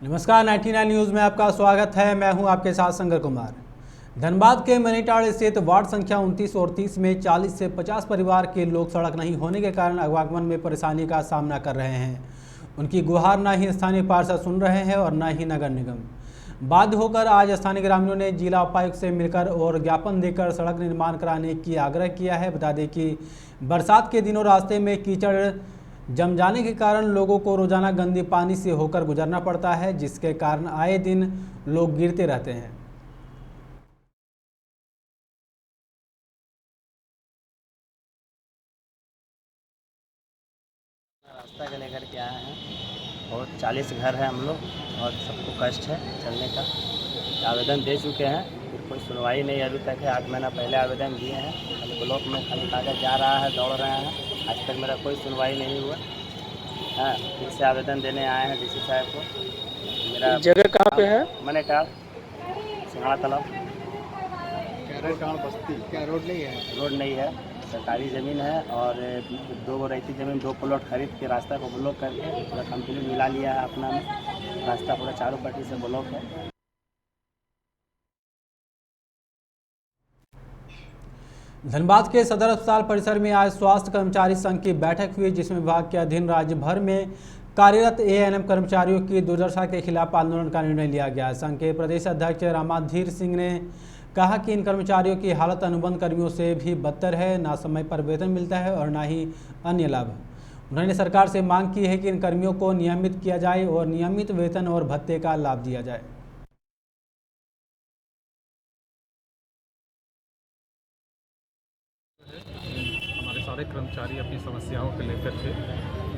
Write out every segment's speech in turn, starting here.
नमस्कार, 99 न्यूज़ में आपका स्वागत है। मैं हूं आपके साथ शंकर कुमार। धनबाद के मनीटाड़ स्थित वार्ड संख्या 29 और 30 में 40 से 50 परिवार के लोग सड़क नहीं होने के कारण आवागमन में परेशानी का सामना कर रहे हैं। उनकी गुहार न ही स्थानीय पार्षद सुन रहे हैं और न ही नगर निगम। बाध्य होकर आज स्थानीय ग्रामीणों ने जिला उपायुक्त से मिलकर और ज्ञापन देकर सड़क निर्माण कराने की आग्रह किया है। बता दें कि बरसात के दिनों रास्ते में कीचड़ जम जाने के कारण लोगों को रोजाना गंदे पानी से होकर गुजरना पड़ता है, जिसके कारण आए दिन लोग गिरते रहते हैं। रास्ता के लेकर के आए हैं और 40 घर है हम लोग और सबको कष्ट है चलने का। आवेदन दे चुके हैं, फिर कोई सुनवाई नहीं अभी तक है। 8 महीना पहले आवेदन दिए हैं, खाली ब्लॉक में खाली कागज जा रहा है, दौड़ रहे हैं। आज तक मेरा कोई सुनवाई नहीं हुआ है। फिर से आवेदन देने आए हैं डीसी साहब को। मेरा जगह कहाँ पे है? मनीटाड़ सिंघाड़ा तालाब। बस्ती क्या रोड नहीं है? रोड नहीं है, सरकारी ज़मीन है और 2 रहती ज़मीन 2 प्लॉट खरीद के रास्ता को ब्लॉक करके पूरा कंप्लीट मिला लिया है अपना में। रास्ता पूरा चारों पट्टी से ब्लॉक है। धनबाद के सदर अस्पताल परिसर में आज स्वास्थ्य कर्मचारी संघ की बैठक हुई, जिसमें विभाग के अधीन राज्य भर में कार्यरत एएनएम कर्मचारियों की दुर्दशा के खिलाफ आंदोलन का निर्णय लिया गया। संघ के प्रदेश अध्यक्ष रामाधीर सिंह ने कहा कि इन कर्मचारियों की हालत अनुबंध कर्मियों से भी बदतर है। ना समय पर वेतन मिलता है और ना ही अन्य लाभ। उन्होंने सरकार से मांग की है कि इन कर्मियों को नियमित किया जाए और नियमित वेतन और भत्ते का लाभ दिया जाए। हमारे सारे कर्मचारी अपनी समस्याओं को लेकर के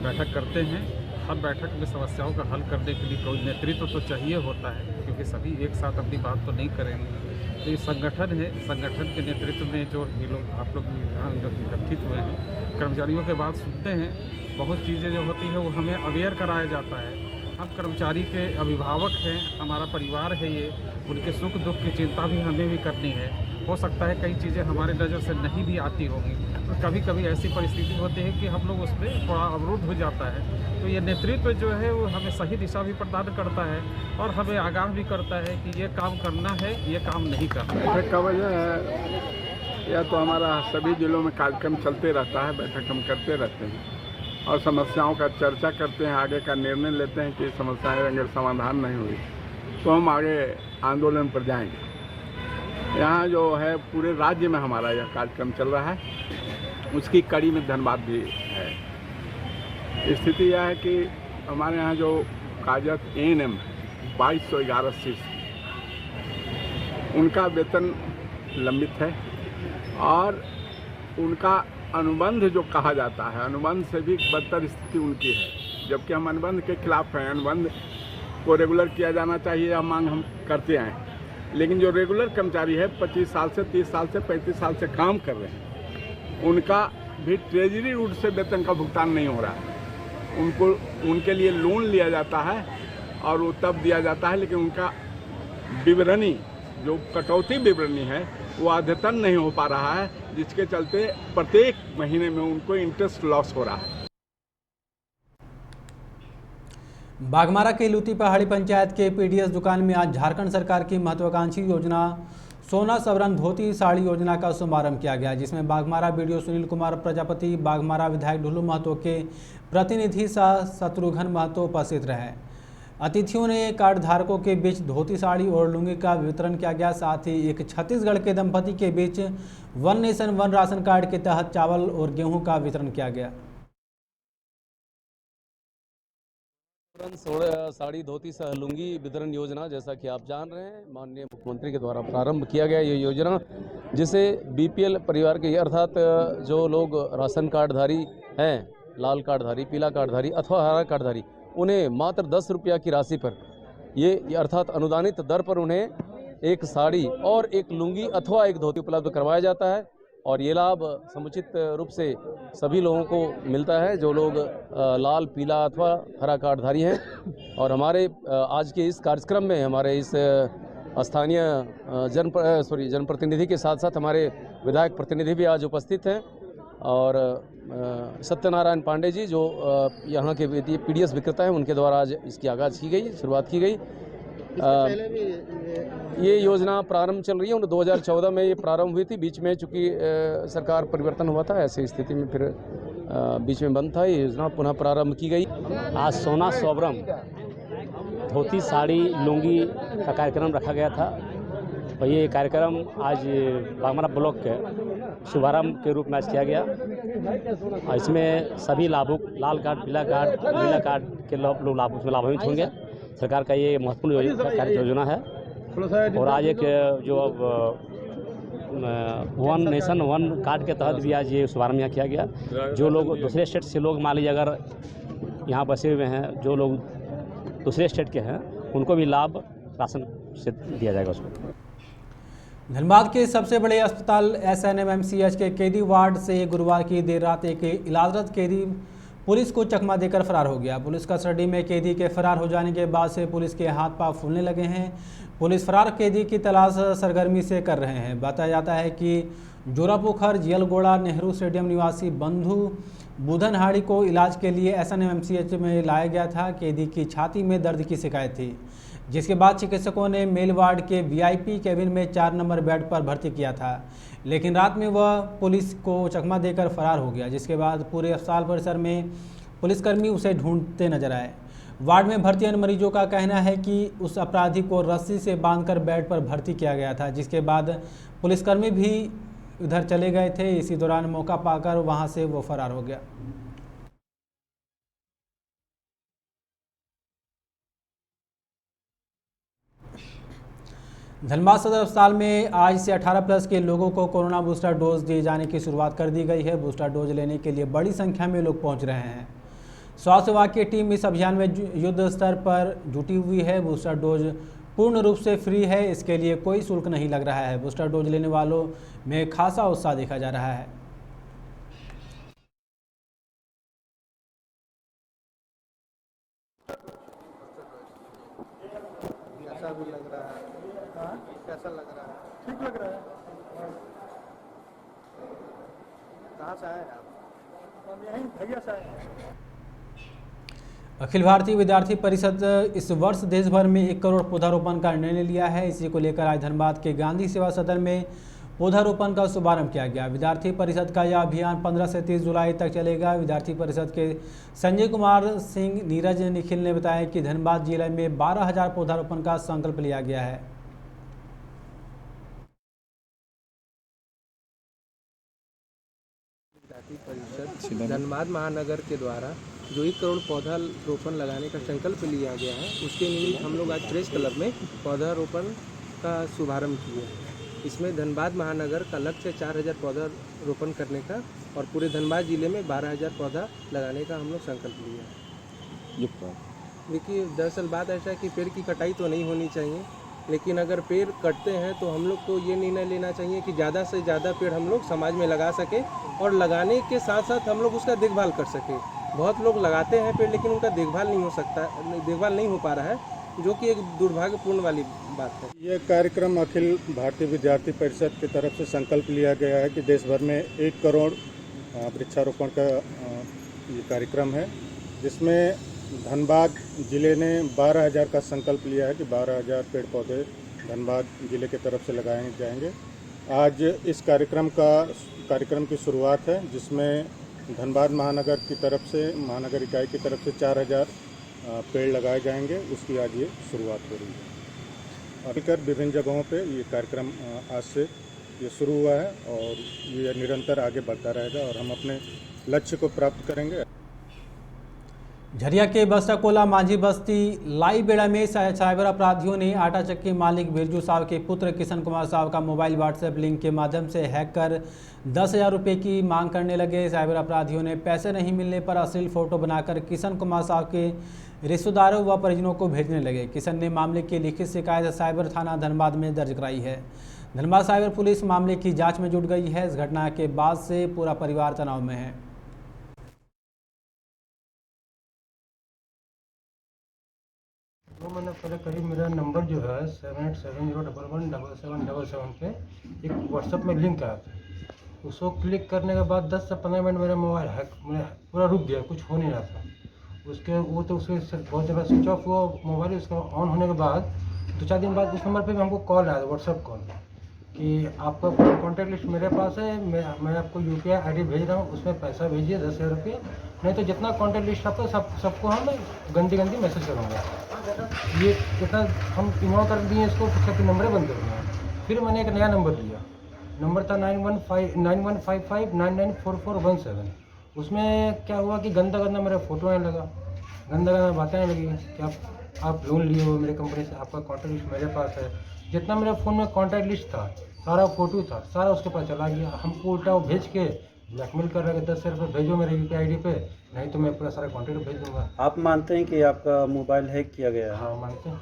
बैठक करते हैं। हर बैठक में समस्याओं का हल करने के लिए कोई नेतृत्व तो चाहिए होता है, क्योंकि सभी एक साथ अपनी बात तो नहीं करेंगे। तो ये संगठन है, संगठन के नेतृत्व में जो ये लोग आप लोग यहाँ इकट्ठित हुए हैं, कर्मचारियों के बात सुनते हैं। बहुत चीज़ें जो होती है वो हमें अवेयर कराया जाता है। हम कर्मचारी के अभिभावक हैं, हमारा परिवार है ये, उनके सुख दुख की चिंता भी हमें भी करनी है। हो सकता है कई चीज़ें हमारे नज़र से नहीं भी आती होंगी, तो कभी कभी ऐसी परिस्थिति होती है कि हम लोग उस पर थोड़ा अवरुद्ध हो जाता है। तो ये नेतृत्व जो है वो हमें सही दिशा भी प्रदान करता है और हमें आगाह भी करता है कि ये काम करना है, ये काम नहीं करना है। बैठक का वजह है या तो हमारा सभी जिलों में कार्यक्रम चलते रहता है, बैठक हम करते रहते हैं और समस्याओं का चर्चा करते हैं, आगे का निर्णय लेते हैं कि समस्याएं अगर समाधान नहीं हुई तो हम आगे आंदोलन पर जाएंगे। यहाँ जो है पूरे राज्य में हमारा यह कार्यक्रम चल रहा है, उसकी कड़ी में धनबाद भी है। स्थिति यह है कि हमारे यहाँ जो कार्यरत एएनएम 2211 सीट, उनका वेतन लंबित है और उनका अनुबंध जो कहा जाता है, अनुबंध से भी बदतर स्थिति उनकी है। जबकि हम अनुबंध के खिलाफ हैं, अनुबंध को रेगुलर किया जाना चाहिए, यह मांग हम करते आए। लेकिन जो रेगुलर कर्मचारी है 25 साल से 30 साल से 35 साल से काम कर रहे हैं, उनका भी ट्रेजरी रूट से वेतन का भुगतान नहीं हो रहा है। उनके लिए लोन लिया जाता है और वो तब दिया जाता है, लेकिन उनका विवरणी जो कटौती विवरणी है वो अद्यतन नहीं हो पा रहा है, जिसके चलते प्रत्येक महीने में उनको इंटरेस्ट लॉस हो रहा है। बाघमारा के लूती पहाड़ी पंचायत के पीडीएस दुकान में आज झारखंड सरकार की महत्वाकांक्षी योजना सोना सवरन धोती साड़ी योजना का शुभारंभ किया गया, जिसमें बाघमारा बीडीओ सुनील कुमार प्रजापति, बाघमारा विधायक ढुलू महतो के प्रतिनिधि शत्रुघ्न महतो उपस्थित रहे। अतिथियों ने कार्ड धारकों के बीच धोती साड़ी और लुंगी का वितरण किया गया। साथ ही एक छत्तीसगढ़ के दंपति के बीच one nation one ration card के तहत चावल और गेहूं का वितरण किया गया। साड़ी धोती लुंगी वितरण योजना, जैसा कि आप जान रहे हैं, माननीय मुख्यमंत्री के द्वारा प्रारंभ किया गया ये योजना, जिसे बीपीएल परिवार के अर्थात जो लोग राशन कार्डधारी हैं, लाल कार्डधारी, पीला कार्डधारी अथवा हरा कार्डधारी, उन्हें मात्र 10 रुपया की राशि पर ये अर्थात अनुदानित दर पर उन्हें एक साड़ी और एक लुंगी अथवा एक धोती उपलब्ध करवाया जाता है। और ये लाभ समुचित रूप से सभी लोगों को मिलता है जो लोग लाल, पीला अथवा हरा कार्डधारी हैं। और हमारे आज के इस कार्यक्रम में हमारे इस स्थानीय जनप्रतिनिधि के साथ साथ हमारे विधायक प्रतिनिधि भी आज उपस्थित हैं और सत्यनारायण पांडे जी जो यहाँ के PDS विक्रेता हैं, उनके द्वारा आज इसकी आगाज़ की गई, शुरुआत की गई। ये योजना प्रारंभ चल रही है। 2014 में ये प्रारंभ हुई थी, बीच में चूँकि सरकार परिवर्तन हुआ था, ऐसी स्थिति में फिर बीच में बंद था। ये योजना पुनः प्रारंभ की गई। आज सोना सोबरम धोती साड़ी लुंगी का कार्यक्रम रखा गया था और ये कार्यक्रम आज बागमारा ब्लॉक के शुभारंभ के रूप में आज किया गया। और इसमें सभी लाभुक लाल कार्ड, पीला कार्ड, नीला कार्ड के लोग लाभान्वित होंगे। सरकार का ये महत्वपूर्ण योजना है। और आज एक जो वन नेशन वन कार्ड के तहत भी आज ये शुभारंभ यहाँ किया गया। जो लोग दूसरे स्टेट से लोग मान लीजिए अगर यहाँ बसे हुए हैं, जो लोग दूसरे स्टेट के हैं, उनको भी लाभ राशन से दिया जाएगा उसको। धनबाद के सबसे बड़े अस्पताल SNMMCH के कैदी वार्ड से गुरुवार की देर रात एक इलाजरत कैदी पुलिस को चकमा देकर फरार हो गया। पुलिस कस्टडी में कैदी के फरार हो जाने के बाद से पुलिस के हाथ पांव फूलने लगे हैं। पुलिस फरार कैदी की तलाश सरगर्मी से कर रहे हैं। बताया जाता है कि जोरापोखर जियलगोड़ा नेहरू स्टेडियम निवासी बंधु बुधनहाड़ी को इलाज के लिए SNMMCH में लाया गया था। कैदी की छाती में दर्द की शिकायत थी, जिसके बाद चिकित्सकों ने मेल वार्ड के VIP कैबिन में 4 नंबर बेड पर भर्ती किया था, लेकिन रात में वह पुलिस को चकमा देकर फरार हो गया। जिसके बाद पूरे अस्पताल परिसर में पुलिसकर्मी उसे ढूंढते नजर आए। वार्ड में भर्ती अन्य मरीजों का कहना है कि उस अपराधी को रस्सी से बांधकर बेड पर भर्ती किया गया था, जिसके बाद पुलिसकर्मी भी उधर चले गए थे। इसी दौरान मौका पाकर वहां से वो फरार हो गया। धनबाद सदर अस्पताल में आज से 18+ के लोगों को कोरोना बूस्टर डोज दिए जाने की शुरुआत कर दी गई है। बूस्टर डोज लेने के लिए बड़ी संख्या में लोग पहुंच रहे हैं। स्वास्थ्य विभाग की टीम इस अभियान में युद्ध स्तर पर जुटी हुई है। बूस्टर डोज पूर्ण रूप से फ्री है, इसके लिए कोई शुल्क नहीं लग रहा है। बूस्टर डोज लेने वालों में खासा उत्साह देखा जा रहा है। कैसा भी लग रहा है? कैसा लग रहा है? ठीक लग रहा है। कहाँ से आए आप? हम यहीं भैया से आए हैं। अखिल भारतीय विद्यार्थी परिषद इस वर्ष देश भर में 1 करोड़ पौधारोपण का निर्णय लिया है। इसी को लेकर आज धनबाद के गांधी सेवा सदन में पौधारोपण का शुभारंभ किया गया। विद्यार्थी परिषद का यह अभियान 15 से 30 जुलाई तक चलेगा। विद्यार्थी परिषद के संजय कुमार सिंह नीरज निखिल ने बताया कि धनबाद जिले में 12,000 पौधारोपण का संकल्प लिया गया है। परिषद धनबाद महानगर के द्वारा जो 1 करोड़ पौधा रोपण लगाने का संकल्प लिया गया है, उसके निमित्त हम लोग आज प्रेस क्लब में पौधारोपण का शुभारंभ किए। इसमें धनबाद महानगर का लक्ष्य 4,000 पौधा रोपण करने का और पूरे धनबाद जिले में 12,000 पौधा लगाने का हम लोग संकल्प लिया है। देखिए, दरअसल बात ऐसा है कि पेड़ की कटाई तो नहीं होनी चाहिए, लेकिन अगर पेड़ कटते हैं तो हम लोग को ये निर्णय लेना चाहिए कि ज़्यादा से ज़्यादा पेड़ हम लोग समाज में लगा सकें और लगाने के साथ साथ हम लोग उसका देखभाल कर सकें। बहुत लोग लगाते हैं पेड़, लेकिन उनका देखभाल नहीं हो पा रहा है, जो कि एक दुर्भाग्यपूर्ण वाली बात है। ये कार्यक्रम अखिल भारतीय विद्यार्थी परिषद की तरफ से संकल्प लिया गया है कि देश भर में 1 करोड़ वृक्षारोपण का ये कार्यक्रम है, जिसमें धनबाद जिले ने 12,000 का संकल्प लिया है कि 12,000 पेड़ पौधे धनबाद जिले की तरफ से लगाए जाएंगे। आज इस कार्यक्रम की शुरुआत है, जिसमें धनबाद महानगर की तरफ से, महानगर इकाई की तरफ से 4,000 पेड़ लगाए जाएंगे। उसकी आज ये शुरुआत हो रही है। और विभिन्न जगहों पे ये कार्यक्रम आज से ये शुरू हुआ है और ये निरंतर आगे बढ़ता रहेगा और हम अपने लक्ष्य को प्राप्त करेंगे। झरिया के बस्ताकोला मांझी बस्ती लाईबेड़ा में साइबर अपराधियों ने आटा चक्की मालिक बिरजू साहब के पुत्र किशन कुमार साहब का मोबाइल व्हाट्सएप लिंक के माध्यम से हैक कर 10,000 रुपये की मांग करने लगे। साइबर अपराधियों ने पैसे नहीं मिलने पर अश्लील फोटो बनाकर किशन कुमार साहब के रिश्तेदारों व परिजनों को भेजने लगे। किशन ने मामले की लिखित शिकायत साइबर थाना धनबाद में दर्ज कराई है। धनबाद साइबर पुलिस मामले की जाँच में जुट गई है। इस घटना के बाद से पूरा परिवार तनाव में है। 2 महीने पहले करीब मेरा नंबर जो है 7870117777 पे एक व्हाट्सएप में लिंक आया था। उसको क्लिक करने के बाद 10 से 15 मिनट मेरा मोबाइल हैक पूरा रुक गया, कुछ हो नहीं रहा था। उसके बहुत देर बाद स्विच ऑफ हुआ मोबाइल। उसका ऑन होने के बाद 2-4 दिन बाद उस नंबर पे भी हमको कॉल आया था, व्हाट्सएप कॉल, कि आपका कॉन्टैक्ट लिस्ट मेरे पास है, मैं आपको UPI ID भेज रहा हूँ, उसमें पैसा भेजिए 10,000 रुपये, नहीं तो जितना कॉन्टैक्ट लिस्ट आपका सबको हम गंदी मैसेज करूँगा। ये कितना हम इग्नोर कर दिए इसको, सबके नंबर बंद कर दिए। फिर मैंने एक नया नंबर लिया, नंबर था 9155994417। उसमें क्या हुआ कि गंदा मेरा फ़ोटो आने लगा, गंदा बातें आने लगी कि आप लोन लिए हो मेरे कंपनी से, आपका कॉन्टैक्ट लिस्ट मेरे पास है। जितना मेरे फ़ोन में कॉन्टैक्ट लिस्ट था, सारा फ़ोटो था, सारा उसके पास चला गया। हमको उल्टा वो भेज के ब्लैकमेल कर रहा है कि 10,000 रुपये भेजो मेरे UPI ID पे, नहीं तो मैं पूरा सारा कॉन्टैक्ट भेज दूँगा। आप मानते हैं कि आपका मोबाइल हैक किया गया है? हाँ, मानते हैं।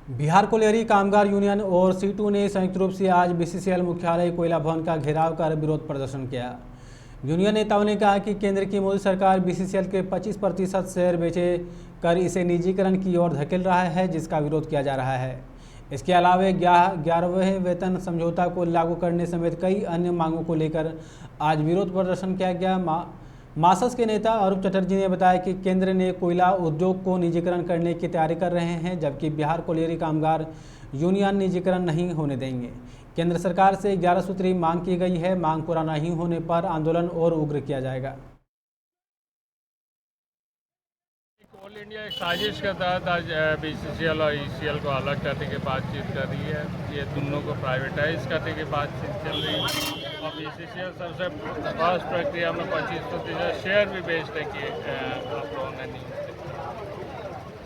बिहार कोयलरी कामगार यूनियन और सीटू ने संयुक्त रूप से आज BCCL मुख्यालय कोयला भवन का घेराव कर विरोध प्रदर्शन किया। यूनियन नेताओं ने कहा कि केंद्र की मोदी सरकार BCCL के 25% शेयर बेचे कर इसे निजीकरण की ओर धकेल रहा है, जिसका विरोध किया जा रहा है। इसके अलावा 11वें वेतन समझौता को लागू करने समेत कई अन्य मांगों को लेकर आज विरोध प्रदर्शन किया गया। मासस के नेता अरूप चटर्जी ने बताया कि केंद्र ने कोयला उद्योग को निजीकरण करने की तैयारी कर रहे हैं, जबकि बिहार कोयलरी कामगार यूनियन निजीकरण नहीं होने देंगे। केंद्र सरकार से 11 सूत्री मांग की गई है। मांग पूरा नहीं होने पर आंदोलन और उग्र किया जाएगा। ऑल इंडिया एक साजिश के तहत आज BCCL और ECL को अलग करने की बातचीत कर रही है। ये दोनों को प्राइवेटाइज करने की बातचीत चल रही है और BCCL सबसे फर्स्ट प्रक्रिया में 25% शेयर भी बेचने की आप लोगों ने न्यूज़ देखी।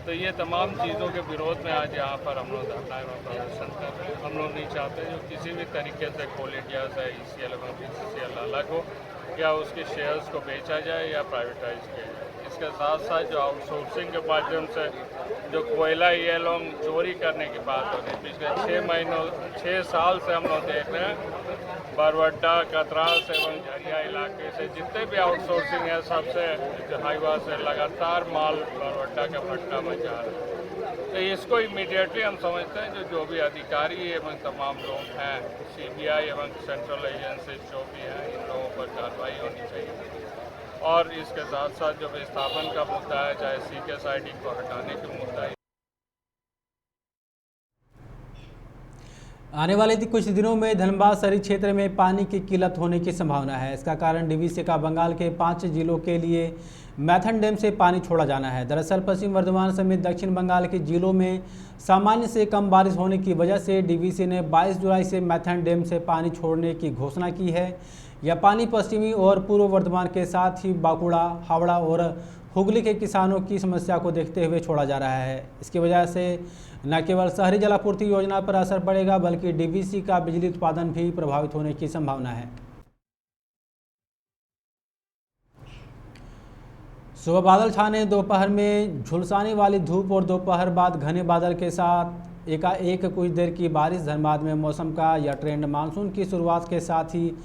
तो ये तमाम चीज़ों के विरोध में आज यहाँ पर हम लोग धरना एवं प्रदर्शन कर रहे हैं। हम लोग नहीं चाहते जो किसी भी तरीके से कोल इंडिया से ECL एवं BCCL अलग हो या उसके शेयर्स को बेचा जाए या प्राइवेटाइज किया जाए। इसके साथ साथ जो आउटसोर्सिंग के माध्यम से जो कोयला ये लोग चोरी करने की बात हो रही है, पिछले 6 साल से हम लोग देख रहे हैं बरवड्डा, कतरास एवं झरिया इलाके से जितने भी आउटसोर्सिंग है सबसे हाईवा से लगातार माल बरवड्डा का पट्टा में जा रहा है। तो इसको इमीडिएटली हम समझते हैं जो भी अधिकारी एवं तमाम लोग हैं, CBI एवं सेंट्रल एजेंसी जो भी हैं, इन लोगों पर कार्रवाई होनी चाहिए। और इसके साथ साथ जो विस्थापन का मुद्दा है, चाहे CKSID को हटाने का मुद्दा है। आने वाले कुछ दिनों में धनबाद शहरी क्षेत्र में पानी की किल्लत होने की संभावना है। इसका कारण DVC का बंगाल के 5 जिलों के लिए मैथन डैम से पानी छोड़ा जाना है। दरअसल पश्चिम वर्धमान समेत दक्षिण बंगाल के जिलों में सामान्य से कम बारिश होने की वजह से DVC ने 22 जुलाई से मैथन डैम से पानी छोड़ने की घोषणा की है। यह पानी पश्चिमी और पूर्व वर्धमान के साथ ही बांकुड़ा, हावड़ा और हुगली के किसानों की समस्या को देखते हुए छोड़ा जा रहा है। इसकी वजह से न केवल शहरी जलापूर्ति योजना पर असर पड़ेगा, बल्कि DVC का बिजली उत्पादन भी प्रभावित होने की संभावना है। सुबह बादल छाने, दोपहर में झुलसाने वाली धूप और दोपहर बाद घने बादल के साथ एकाएक कुछ देर की बारिश। धनबाद में मौसम का यह ट्रेंड मानसून की शुरुआत के साथ ही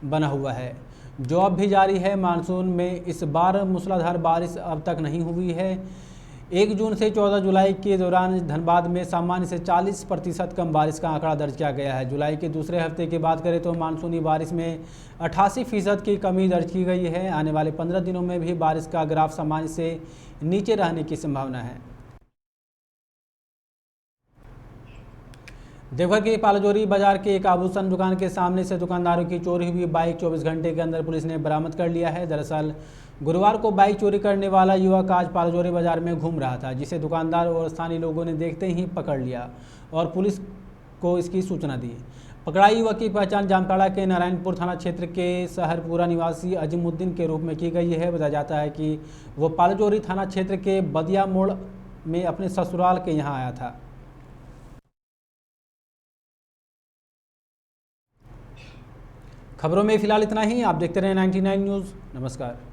बना हुआ है, जो अब भी जारी है। मानसून में इस बार मूसलाधार बारिश अब तक नहीं हुई है। 1 जून से 14 जुलाई के दौरान धनबाद में सामान्य से 40% कम बारिश का आंकड़ा दर्ज किया गया है। जुलाई के दूसरे हफ्ते की बात करें तो मानसूनी बारिश में 88% की कमी दर्ज की गई है। आने वाले 15 दिनों में भी बारिश का ग्राफ सामान्य से नीचे रहने की संभावना है। देवघर के पालाजोरी बाजार के एक आभूषण दुकान के सामने से दुकानदारों की चोरी हुई बाइक 24 घंटे के अंदर पुलिस ने बरामद कर लिया है। दरअसल गुरुवार को बाइक चोरी करने वाला युवक आज पालाजोरी बाजार में घूम रहा था, जिसे दुकानदार और स्थानीय लोगों ने देखते ही पकड़ लिया और पुलिस को इसकी सूचना दी। पकड़ाई युवक की पहचान जामताड़ा के नारायणपुर थाना क्षेत्र के शहरपुरा निवासी अजीमुद्दीन के रूप में की गई है। बताया जाता है कि वो पालाजोरी थाना क्षेत्र के बदिया मोड़ में अपने ससुराल के यहाँ आया था। खबरों में फिलहाल इतना ही। आप देखते रहें 99 न्यूज़। नमस्कार।